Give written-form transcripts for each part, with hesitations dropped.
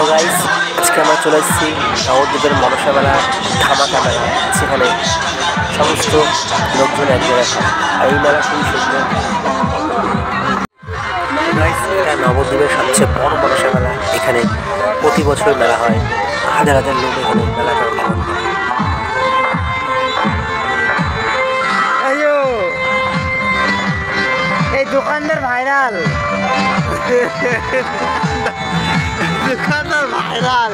Hello guys, আজকে আমরা চলে এসেছি নবদ্বীপের মনসা মেলা ধামাকা মেলা, সেখানে সমস্ত লোকজন এক জায়গায় খায়। আর এই মেলা খুবই সুন্দর। গাইস, এটা নবদ্বীপের সবচেয়ে বড় মনসা মেলা। এখানে প্রতি বছর মেলা হয়, হাজার হাজার লোক এখানে মেলা করে। এই দোকানদার ভাইরাল, দোকানদার ভাইরাল।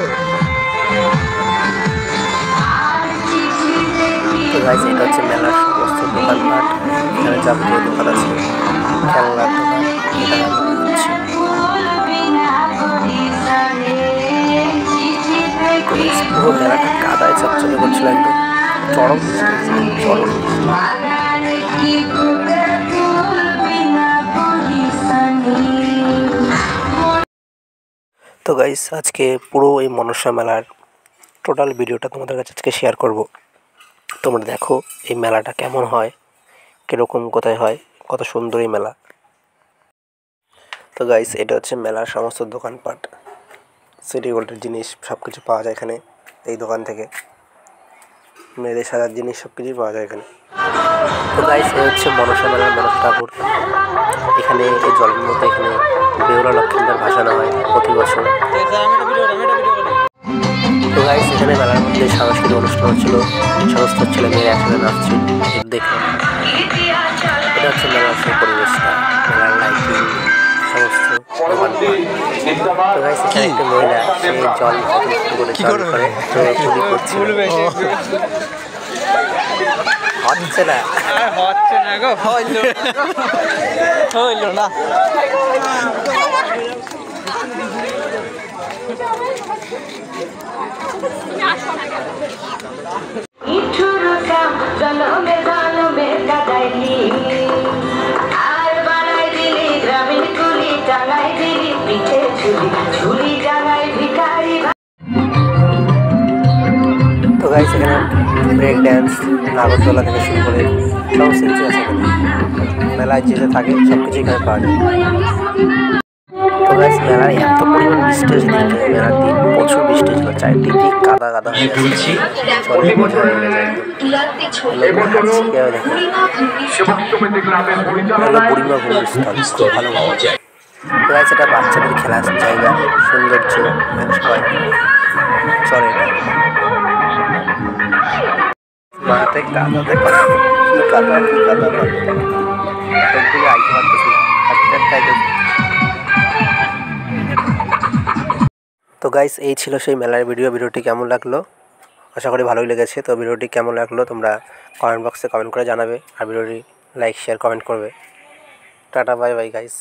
তো গাইস, এটা হচ্ছে মেলার সমস্ত দোকানপাট। এখানে যাবতীয় দোকান আছে, খেলনার দোকান। পুরো মেলাটা কাদায় চকচকে করছিল, একদম চরম চরম। তো গাইস, আজকে পুরো এই মনসা মেলার টোটাল ভিডিওটা তোমাদের কাছে আজকে শেয়ার করব। তোমরা দেখো এই মেলাটা কেমন হয়, কীরকম কোথায় হয়, কত সুন্দর এই মেলা। তো গাইস, এটা হচ্ছে মেলার সমস্ত দোকানপাট, সিটি গোল্ডের জিনিস সব কিছু পাওয়া যায় এখানে। এই দোকান থেকে মেয়েদের সাজার জিনিস সব কিছুই পাওয়া যায় এখানে। তো গাইস, এ হচ্ছে মনসা মেলার মনসা ঠাকুর। এখানে এই জলের মধ্যে এখানে বেহুলা লক্ষ্মীদের ভাসানো হয় প্রতি বছর। তো গাইস, এখানে মেলার মধ্যে সাংস্কৃতিক অনুষ্ঠান হচ্ছিল, সমস্ত ছেলে মেয়েরা একসাথে নাচছিল দেখলাম। এটা হচ্ছে মেলার সেই পরিবেশটা, মেলার লাইটিং সমস্ত। তো গাইস, এখানে একটা মহিলা সে জল করে জল করে চুরি করছে। হচ্ছে না, হচ্ছে না গো, হইল না। তো গাইস, এখানে ব্রেক ড্যান্স, নাগরদোলা থেকে শুরু করে সমস্ত কিছু আছে এখানে। মেলায় যেতে থাকে সব কিছু এখানে পাওয়া যায়। তো গাইস, মেলায় এত পরিমাণ বৃষ্টি হয়েছে, মেলার দিন প্রচুর বৃষ্টি ছিল, চারিদিক কাদা কাদা হয়ে গেছে, জলে বোঝা হয়ে গেছে একদম। বুড়িমা ভূমিস্থল খুব ভালো পাওয়া যায়। তো গাইস, এটা বাচ্চাদের খেলার জায়গা, সৌন্দর্য সবাই চলে। মাঠে কাদা দেখো, কি কাদা কি কাদা, একদিকে আইতে পারতেছি না, হাঁটতে হাঁটতে। তো গাইস, এই ছিল সেই মেলার ভিডিওটি কেমন লাগলো আশা করি ভালোই লেগেছে। তো ভিডিওটি কেমন লাগলো তোমরা কমেন্ট বক্সে কমেন্ট করে জানাবে, আর ভিডিওটি লাইক শেয়ার কমেন্ট করবে। Tata bye bye guys.